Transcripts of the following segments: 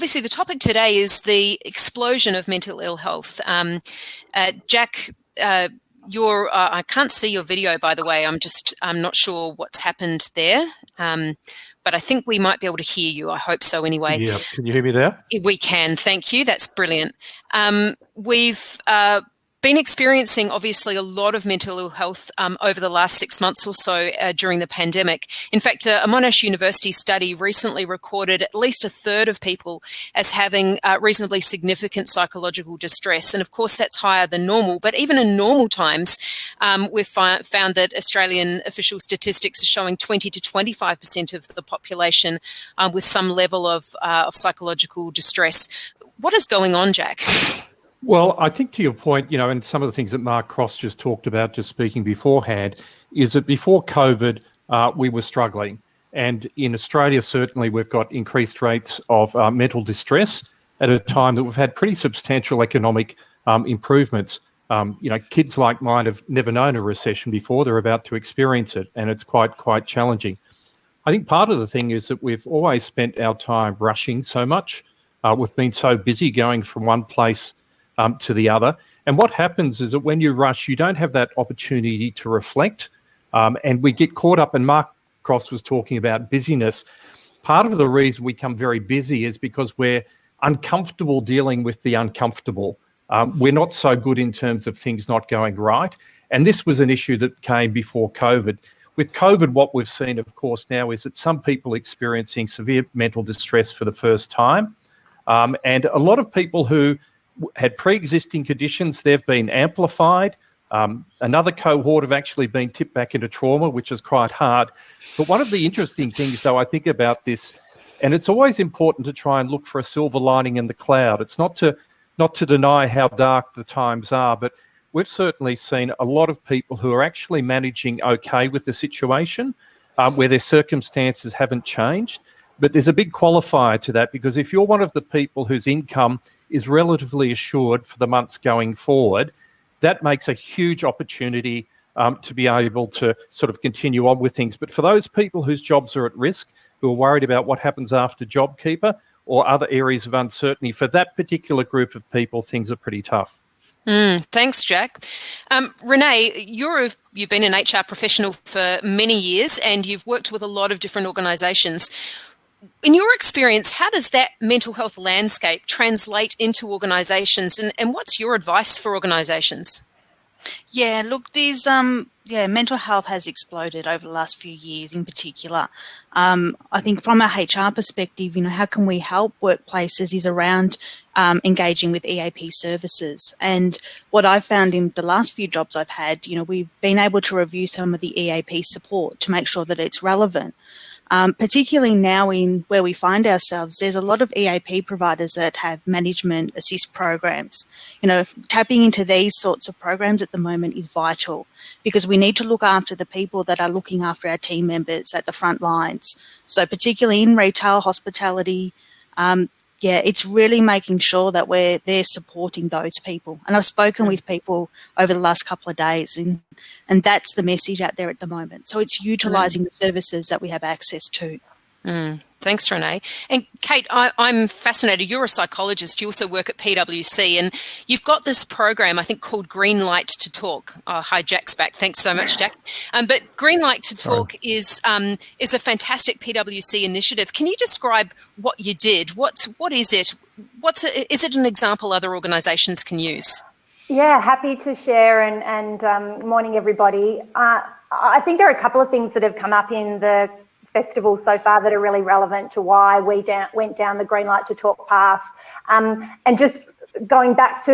obviously the topic today is the explosion of mental ill health. Jack, I can't see your video, by the way. I'm not sure what's happened there. But I think we might be able to hear you. I hope so anyway. Yeah, can you hear me there? We can, thank you. That's brilliant. We've been experiencing, obviously, a lot of mental ill health over the last 6 months or so during the pandemic. In fact, a Monash University study recently recorded at least a third of people as having reasonably significant psychological distress. And of course, that's higher than normal. But even in normal times, we've found that Australian official statistics are showing 20 to 25% of the population with some level of psychological distress. What is going on, Jack? Well, I think to your point, and some of the things that Mark Cross just talked about, just speaking beforehand, is that before COVID, we were struggling. And in Australia, certainly, we've got increased rates of mental distress at a time that we've had pretty substantial economic improvements. Kids like mine have never known a recession before. They're about to experience it, and it's quite challenging. I think part of the thing is that we've always spent our time rushing so much. We've been so busy going from one place to the other. And what happens is that when you rush, you don't have that opportunity to reflect. And we get caught up, and Mark Cross was talking about busyness. Part of the reason we become very busy is because we're uncomfortable dealing with the uncomfortable. We're not so good in terms of things not going right. And this was an issue that came before COVID. With COVID, what we've seen, of course, now is that some people are experiencing severe mental distress for the first time. And a lot of people who had pre-existing conditions, they've been amplified. Another cohort have actually been tipped back into trauma, which is quite hard. But one of the interesting things, though, I think about this, and it's always important to try and look for a silver lining in the cloud. It's not to deny how dark the times are, but we've certainly seen a lot of people who are actually managing okay with the situation, where their circumstances haven't changed. But there's a big qualifier to that, because if you're one of the people whose income is relatively assured for the months going forward, that makes a huge opportunity to be able to sort of continue on with things. But for those people whose jobs are at risk, who are worried about what happens after JobKeeper or other areas of uncertainty, for that particular group of people, things are pretty tough. Thanks, Jack. Renee, you've been an HR professional for many years, and you've worked with a lot of different organisations. In your experience, how does that mental health landscape translate into organisations, and what's your advice for organisations? Yeah, look, there's mental health has exploded over the last few years in particular. I think from a HR perspective, how can we help workplaces is around engaging with EAP services. And what I've found in the last few jobs I've had, we've been able to review some of the EAP support to make sure that it's relevant. Particularly now in where we find ourselves, there's a lot of EAP providers that have management assist programs. Tapping into these sorts of programs at the moment is vital, because we need to look after the people that are looking after our team members at the front lines. So particularly in retail, hospitality, it's really making sure that we're there supporting those people. And I've spoken with people over the last couple of days, and that's the message out there at the moment. So it's utilising the services that we have access to. Thanks, Renee. And Kate, I'm fascinated. You're a psychologist. You also work at PwC, and you've got this program, I think, called Green Light to Talk. Oh, hi, Jack's back. Thanks so much, Jack. But Green Light to Talk is a fantastic PwC initiative. Can you describe what you did? What is it? Is it an example other organisations can use? Yeah, happy to share, and morning, everybody. I think there are a couple of things that have come up in the festival so far that are really relevant to why we went down the Green Light to Talk path. And just going back to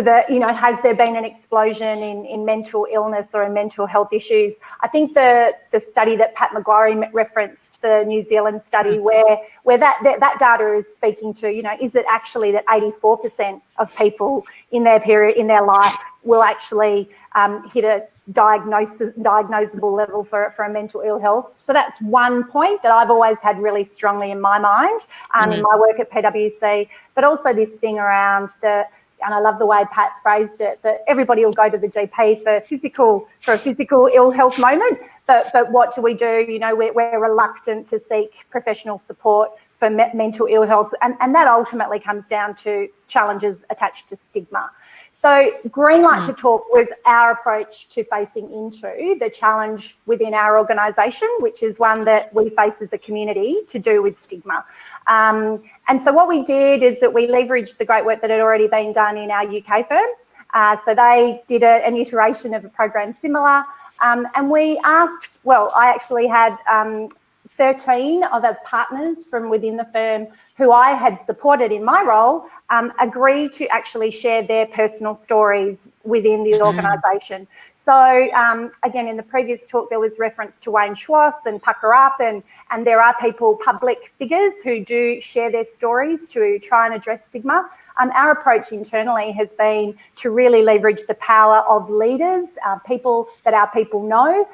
has there been an explosion in mental illness or in mental health issues? I think the study that Pat McGuire referenced, the New Zealand study, where that data is speaking to, is it actually that 84% of people in their life will actually hit a diagnosable level for a mental ill health. So that's one point that I've always had really strongly in my mind in my work at PwC, but also this thing around and I love the way Pat phrased it, that everybody will go to the GP for a physical ill health moment, but what do? We're reluctant to seek professional support for mental ill health, and that ultimately comes down to challenges attached to stigma. So Green Light to Talk was our approach to facing into the challenge within our organisation, which is one that we face as a community to do with stigma. And so what we did is that we leveraged the great work that had already been done in our UK firm. So they did an iteration of a program similar, and we asked, well, I actually had 13 other partners from within the firm who I had supported in my role agree to actually share their personal stories within the organisation. So again, in the previous talk, there was reference to Wayne Schwass and Pucker Up, and there are people, public figures, who do share their stories to try and address stigma. Our approach internally has been to really leverage the power of leaders, people that our people know,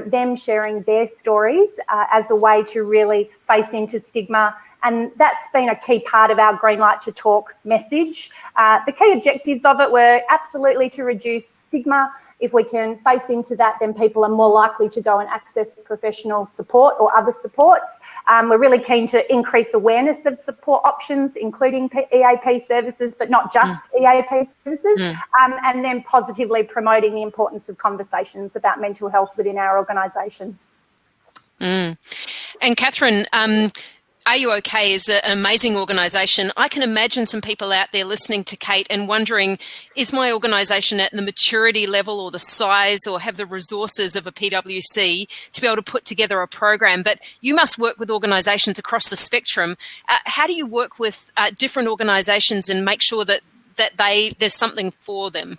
them sharing their stories as a way to really face into stigma. And that's been a key part of our Green Light to Talk message. The key objectives of it were absolutely to reduce stigma. If we can face into that, then people are more likely to go and access professional support or other supports. We're really keen to increase awareness of support options, including EAP services, but not just EAP services, and then positively promoting the importance of conversations about mental health within our organisation. And Katherine, Are You OK is an amazing organisation. I can imagine some people out there listening to Kate and wondering, is my organisation at the maturity level or the size or have the resources of a PwC to be able to put together a program? But you must work with organisations across the spectrum. How do you work with different organisations and make sure that there's something for them?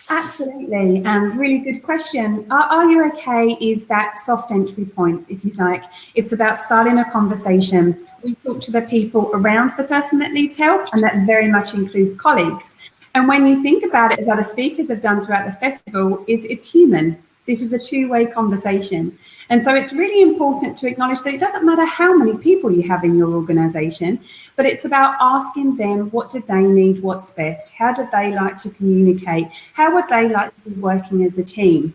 Absolutely, really good question. Are You OK is that soft entry point, if you like. It's about starting a conversation. We talk to the people around the person that needs help, and that very much includes colleagues. And when you think about it, as other speakers have done throughout the festival, it's human. This is a two-way conversation. And so it's really important to acknowledge that it doesn't matter how many people you have in your organisation, but it's about asking them, what do they need, what's best, how do they like to communicate, how would they like to be working as a team,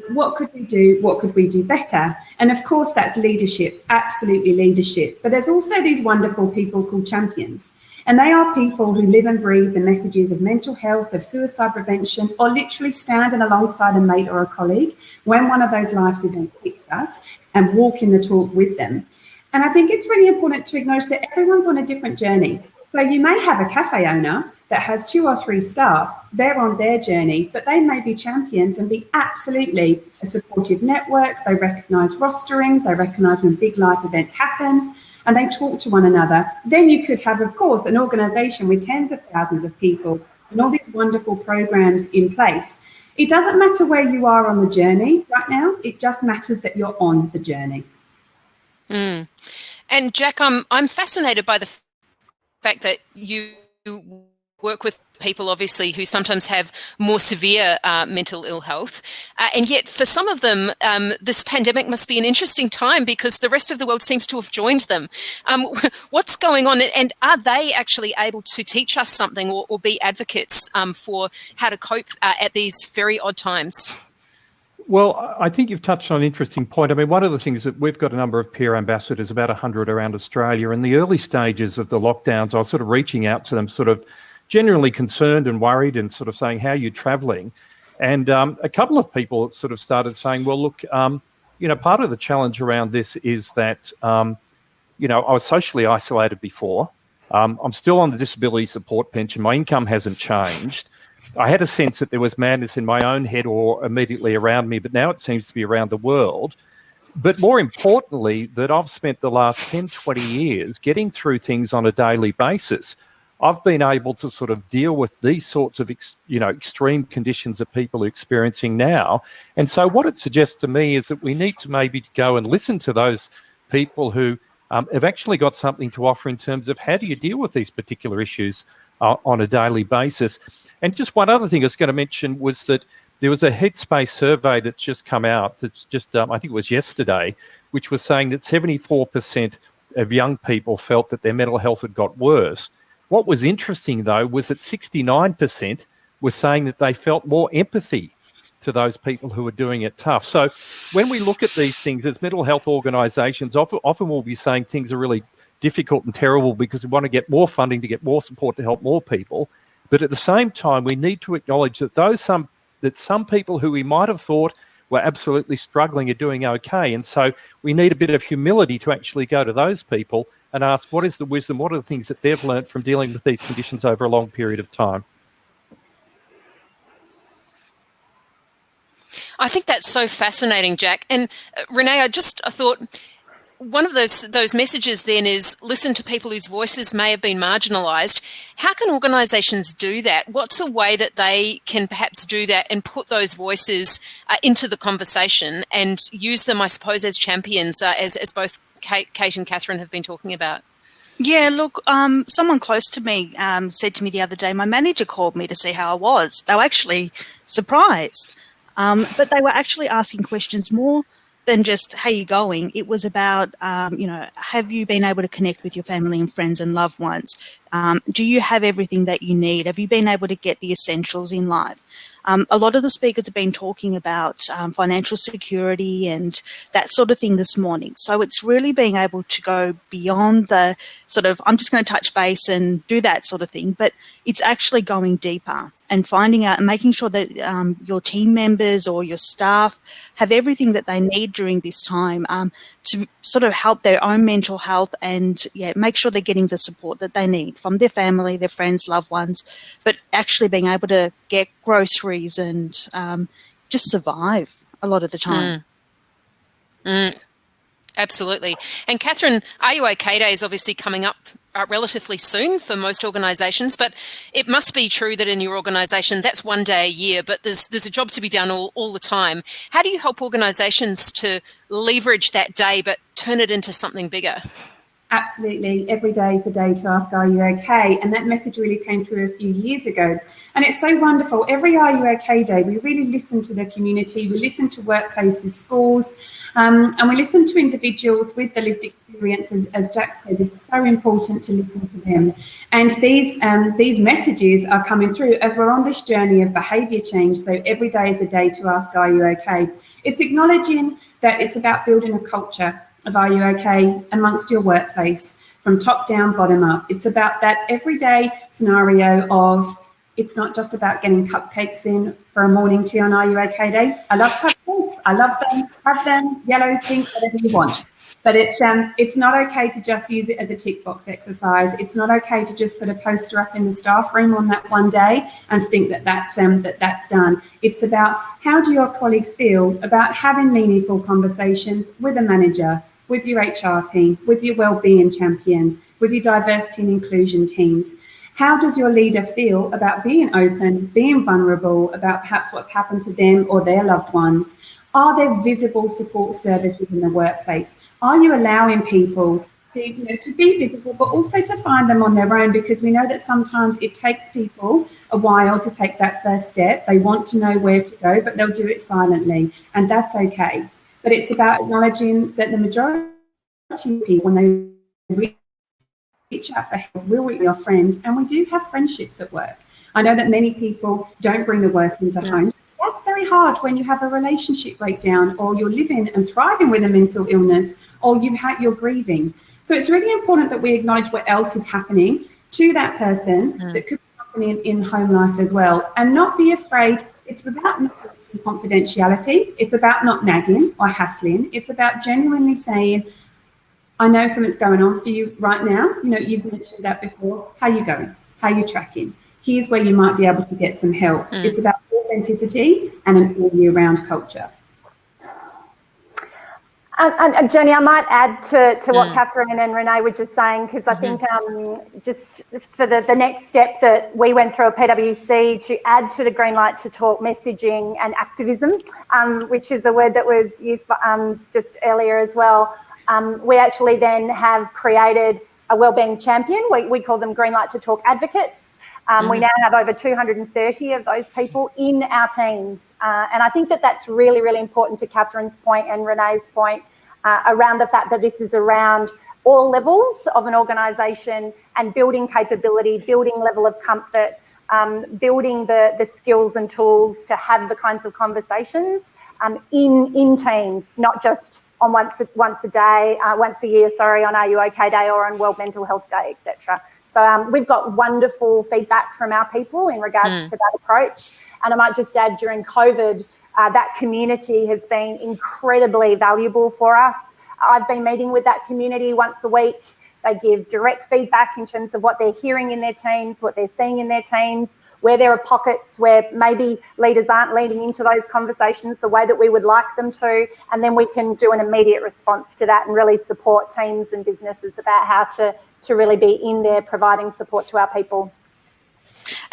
what could we do, what could we do better? And of course that's leadership, absolutely leadership, but there's also these wonderful people called champions. And they are people who live and breathe the messages of mental health, of suicide prevention, or literally standing alongside a mate or a colleague when one of those life events hits us and walk in the talk with them. And I think it's really important to acknowledge that everyone's on a different journey. So you may have a cafe owner that has 2 or 3 staff, they're on their journey, but they may be champions and be absolutely a supportive network. They recognise rostering, they recognise when big life events happen, and they talk to one another. Then you could have, of course, an organisation with tens of thousands of people and all these wonderful programs in place. It doesn't matter where you are on the journey right now. It just matters that you're on the journey. And Jack, I'm fascinated by the fact that you work with people, obviously, who sometimes have more severe mental ill health. And yet for some of them, this pandemic must be an interesting time because the rest of the world seems to have joined them. What's going on? And are they actually able to teach us something or be advocates for how to cope at these very odd times? Well, I think you've touched on an interesting point. I mean, one of the things that we've got a number of peer ambassadors, about 100 around Australia. In the early stages of the lockdowns, I was sort of reaching out to them, sort of genuinely concerned and worried and sort of saying, how are you travelling? And a couple of people sort of started saying, well, look, part of the challenge around this is that, I was socially isolated before. I'm still on the disability support pension. My income hasn't changed. I had a sense that there was madness in my own head or immediately around me, but now it seems to be around the world. But more importantly, that I've spent the last 10, 20 years getting through things on a daily basis. I've been able to sort of deal with these sorts of, extreme conditions that people are experiencing now. And so what it suggests to me is that we need to maybe go and listen to those people who have actually got something to offer in terms of how do you deal with these particular issues on a daily basis. And just one other thing I was going to mention was that there was a Headspace survey that's just come out, that's just, I think it was yesterday, which was saying that 74% of young people felt that their mental health had got worse. What was interesting, though, was that 69% were saying that they felt more empathy to those people who are doing it tough. So when we look at these things as mental health organisations, often we'll be saying things are really difficult and terrible because we want to get more funding to get more support to help more people. But at the same time, we need to acknowledge that some people who we might have thought were absolutely struggling are doing okay. And so we need a bit of humility to actually go to those people and ask, what is the wisdom? What are the things that they've learnt from dealing with these conditions over a long period of time? I think that's so fascinating, Jack. And Renee, I thought one of those messages then is listen to people whose voices may have been marginalised. How can organisations do that? What's a way that they can perhaps do that and put those voices into the conversation and use them, I suppose, as champions, as both Kate and Katherine have been talking about? Yeah, look, someone close to me said to me the other day, my manager called me to see how I was. They were actually surprised. But they were actually asking questions more than just, how you going? It was about, have you been able to connect with your family and friends and loved ones? Do you have everything that you need? Have you been able to get the essentials in life? A lot of the speakers have been talking about financial security and that sort of thing this morning. So it's really being able to go beyond the sort of, I'm just going to touch base and do that sort of thing, but it's actually going deeper and finding out and making sure that your team members or your staff have everything that they need during this time to sort of help their own mental health and make sure they're getting the support that they need from their family, their friends, loved ones, but actually being able to get groceries and just survive a lot of the time. Absolutely. And Katherine, Are You OK Day is obviously coming up relatively soon for most organisations, but it must be true that in your organisation that's one day a year, but there's a job to be done all the time. How do you help organisations to leverage that day but turn it into something bigger? Absolutely. Every day is the day to ask, are you okay? And that message really came through a few years ago. And it's so wonderful. Every Are You OK Day, we really listen to the community. We listen to workplaces, schools, and we listen to individuals with the lived experiences. As Jack said, it's so important to listen to them. And these messages are coming through as we're on this journey of behaviour change. So every day is the day to ask, are you okay? It's acknowledging that it's about building a culture of Are You OK amongst your workplace, from top down, bottom up. It's about that everyday scenario of, it's not just about getting cupcakes in for a morning tea on Are You OK Day. I love cupcakes. I love them. Have them, yellow, pink, whatever you want. But it's not okay to just use it as a tick box exercise. It's not okay to just put a poster up in the staff room on that one day and think that that's done. It's about, how do your colleagues feel about having meaningful conversations with a manager, with your HR team, with your wellbeing champions, with your diversity and inclusion teams? How does your leader feel about being open, being vulnerable, about perhaps what's happened to them or their loved ones? Are there visible support services in the workplace? Are you allowing people to be visible, but also to find them on their own? Because we know that sometimes it takes people a while to take that first step. They want to know where to go, but they'll do it silently, and that's okay. But it's about acknowledging that the majority of people, when they reach out for help, will be your friend, and we do have friendships at work. I know that many people don't bring the work into home. That's very hard when you have a relationship breakdown, or you're living and thriving with a mental illness, or you're grieving. So it's really important that we acknowledge what else is happening to that person that could be happening in home life as well, and not be afraid. It's about not confidentiality. It's about not nagging or hassling. It's about genuinely saying, I know something's going on for you right now. You've mentioned that before. How are you going? How are you tracking? Here's where you might be able to get some help. It's about authenticity and an all-year-round culture. And Jenny, I might add to what Katherine and Renee were just saying, because I think just for the next step that we went through at PwC to add to the Green Light to Talk messaging and activism, which is a word that was used just earlier as well, we actually then have created a wellbeing champion. We call them Green Light to Talk advocates. We now have over 230 of those people in our teams. And I think that's really, really important, to Katherine's point and Renee's point, around the fact that this is around all levels of an organisation and building capability, building level of comfort, building the skills and tools to have the kinds of conversations in teams, not just on once a year, on Are You OK Day or on World Mental Health Day, etc. So we've got wonderful feedback from our people in regards to that approach. And I might just add, during COVID, that community has been incredibly valuable for us. I've been meeting with that community once a week. They give direct feedback in terms of what they're hearing in their teams, what they're seeing in their teams, where there are pockets where maybe leaders aren't leading into those conversations the way that we would like them to, and then we can do an immediate response to that and really support teams and businesses about how to really be in there providing support to our people.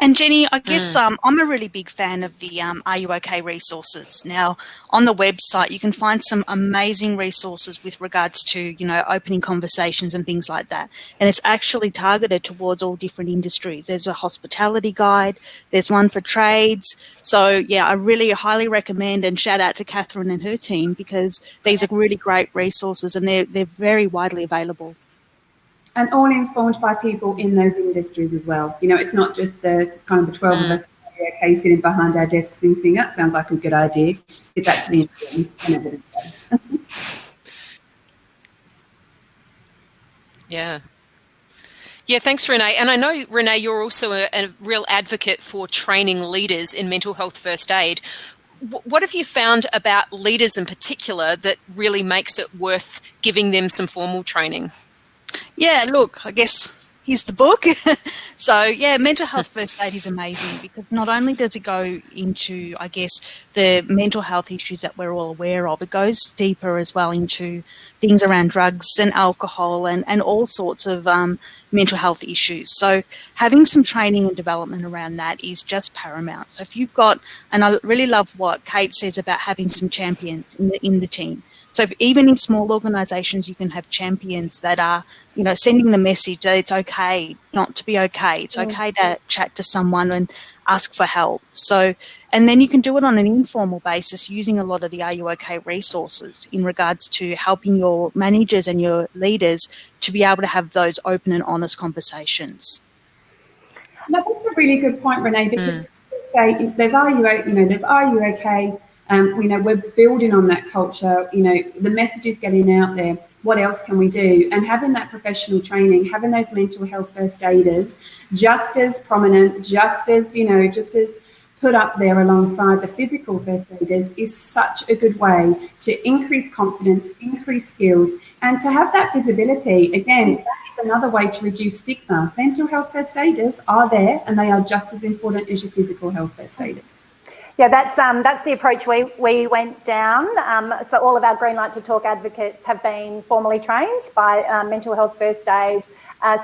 And Jenny, I guess I'm a really big fan of the Are You OK resources. Now, on the website, you can find some amazing resources with regards to, you know, opening conversations and things like that. And it's actually targeted towards all different industries. There's a hospitality guide. There's one for trades. So, yeah, I really highly recommend, and shout out to Katherine and her team, because these are really great resources and they're very widely available. And all informed by people in those industries as well. You know, it's not just the kind of the 12 of us okay sitting behind our desks thinking that sounds like a good idea. It's actually important and evidence-based. Yeah, thanks, Renee. And I know, Renee, you're also a real advocate for training leaders in mental health first aid. What have you found about leaders in particular that really makes it worth giving them some formal training? Yeah, look, I guess here's the book. So, yeah, mental health first aid is amazing because not only does it go into, I guess, the mental health issues that we're all aware of, it goes deeper as well into things around drugs and alcohol and all sorts of mental health issues. So having some training and development around that is just paramount. So if you've got, and I really love what Kate says about having some champions in the team. So even in small organisations, you can have champions that are, you know, sending the message that it's okay not to be okay. It's okay to chat to someone and ask for help. So, and then you can do it on an informal basis using a lot of the Are You OK resources in regards to helping your managers and your leaders to be able to have those open and honest conversations. No, that's a really good point, Renee, because say there's Are You OK? You know, we're building on that culture. You know, the message is getting out there. What else can we do? And having that professional training, having those mental health first aiders just as prominent, just as put up there alongside the physical first aiders is such a good way to increase confidence, increase skills, and to have that visibility. Again, that is another way to reduce stigma. Mental health first aiders are there and they are just as important as your physical health first aiders. Yeah, that's the approach we went down. So all of our Green Light to Talk advocates have been formally trained by mental health first aid.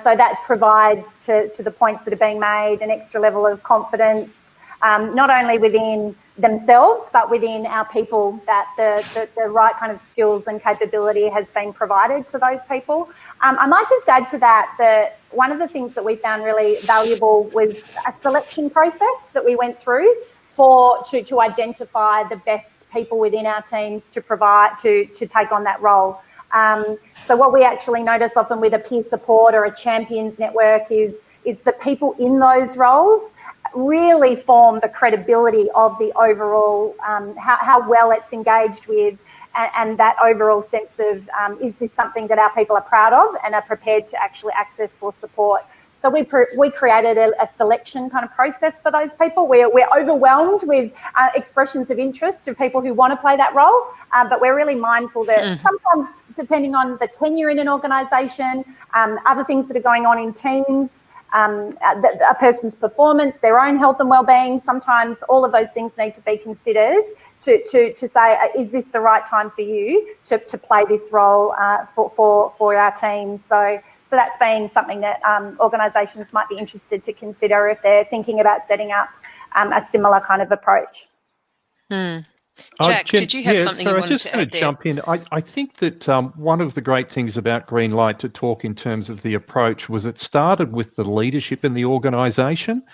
So that provides, to the points that are being made, an extra level of confidence, not only within themselves, but within our people, that the right kind of skills and capability has been provided to those people. I might just add to that one of the things that we found really valuable was a selection process that we went through to identify the best people within our teams to provide to take on that role. So what we actually notice often with a peer support or a champions network is the people in those roles really form the credibility of the overall, how well it's engaged with, and that overall sense of is this something that our people are proud of and are prepared to actually access for support. So we created a selection kind of process for those people. We're overwhelmed with expressions of interest of people who want to play that role, but we're really mindful that sometimes, depending on the tenure in an organisation, other things that are going on in teams, a person's performance, their own health and well-being, sometimes all of those things need to be considered to say, is this the right time for you to play this role for our team? So that's been something that organisations might be interested to consider if they're thinking about setting up a similar kind of approach. Jack, did you have something you wanted to add there? Jump in. I think that one of the great things about Green Light to Talk in terms of the approach was it started with the leadership in the organisation.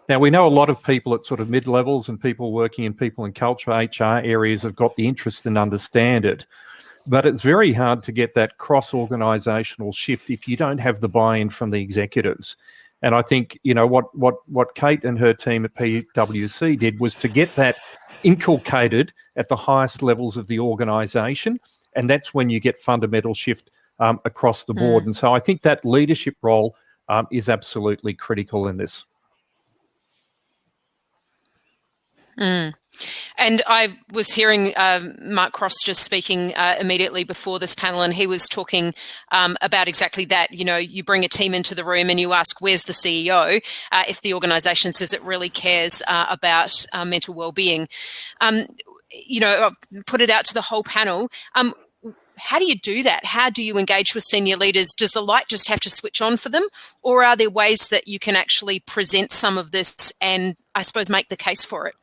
Now, we know a lot of people at sort of mid-levels and people working in people and culture, HR areas have got the interest and understand it. But it's very hard to get that cross-organisational shift if you don't have the buy-in from the executives. And I think, you know, what Kate and her team at PwC did was to get that inculcated at the highest levels of the organisation And that's when you get fundamental shift across the board. And so I think that leadership role is absolutely critical in this. And I was hearing Mark Cross just speaking immediately before this panel, and he was talking about exactly that. You know, you bring a team into the room and you ask, where's the CEO? If the organisation says it really cares about mental well-being. You know, put it out to the whole panel. How do you do that? How do you engage with senior leaders? Does the light just have to switch on for them? Or are there ways that you can actually present some of this and, I suppose, make the case for it?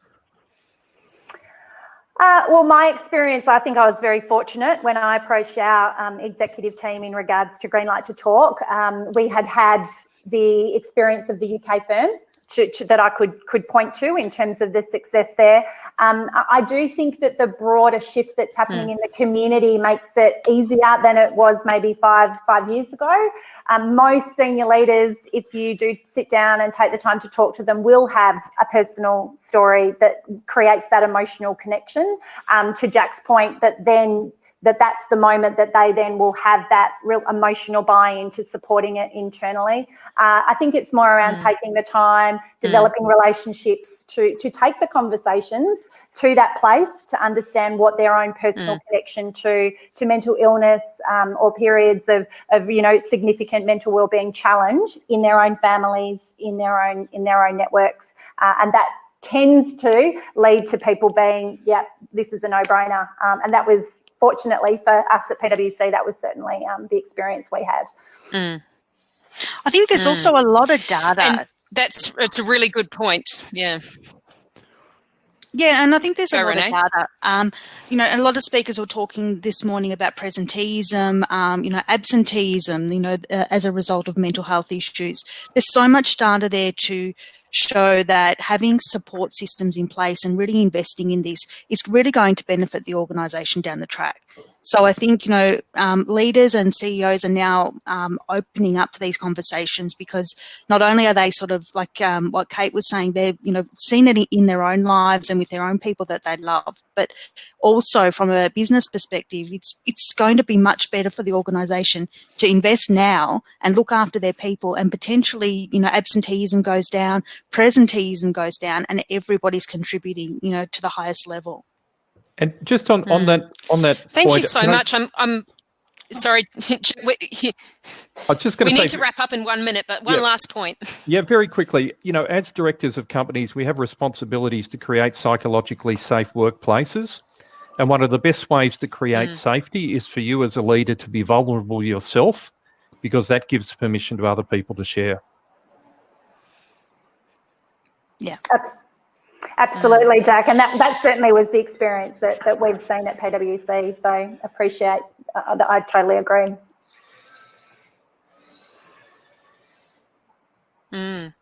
Well, my experience, I think I was very fortunate when I approached our executive team in regards to Green Light to Talk. We had the experience of the UK firm that I could point to in terms of the success there. I do think that the broader shift that's happening in the community makes it easier than it was maybe five years ago. Most senior leaders, if you do sit down and take the time to talk to them, will have a personal story that creates that emotional connection. To Jack's point, that's the moment that they then will have that real emotional buy-in to supporting it internally. I think it's more around taking the time, developing relationships to take the conversations to that place, to understand what their own personal connection to mental illness or periods of you know, significant mental wellbeing challenge in their own families, in their own networks, and that tends to lead to people being, yeah, this is a no-brainer, and that was, fortunately for us at PwC, that was certainly the experience we had. I think there's also a lot of data. And it's a really good point. Yeah. Yeah, and I think there's a lot Renee. of data. You know, a lot of speakers were talking this morning about presenteeism, you know, absenteeism, you know, as a result of mental health issues. There's so much data there to show that having support systems in place and really investing in this is really going to benefit the organisation down the track. So I think, you know, leaders and CEOs are now opening up to these conversations, because not only are they sort of like what Kate was saying, they're, you know, seen it in their own lives and with their own people that they love, but also from a business perspective, it's going to be much better for the organisation to invest now and look after their people, and potentially, you know, absenteeism goes down, presenteeism goes down, and everybody's contributing, you know, to the highest level. And just on that Thank point, you so much. I'm sorry. I was just going to say, we need to wrap up in 1 minute, but one last point. Yeah, very quickly. You know, as directors of companies, we have responsibilities to create psychologically safe workplaces. And one of the best ways to create safety is for you as a leader to be vulnerable yourself, because that gives permission to other people to share. Yeah. Absolutely, Jack, and that certainly was the experience that we've seen at PwC, so appreciate that. I totally agree. Can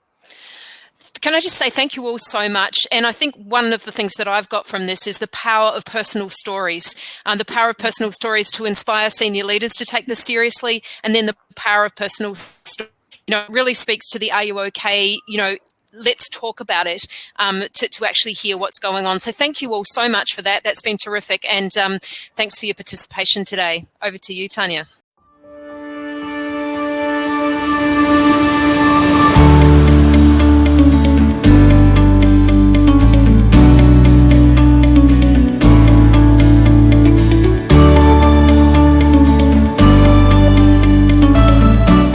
I just say thank you all so much? And I think one of the things that I've got from this is the power of personal stories, the power of personal stories to inspire senior leaders to take this seriously, and then the power of personal stories, you know, really speaks to the "Are you okay?" You know, let's talk about it, to actually hear what's going on. So thank you all so much for that. That's been terrific. And thanks for your participation today. Over to you, Tanya.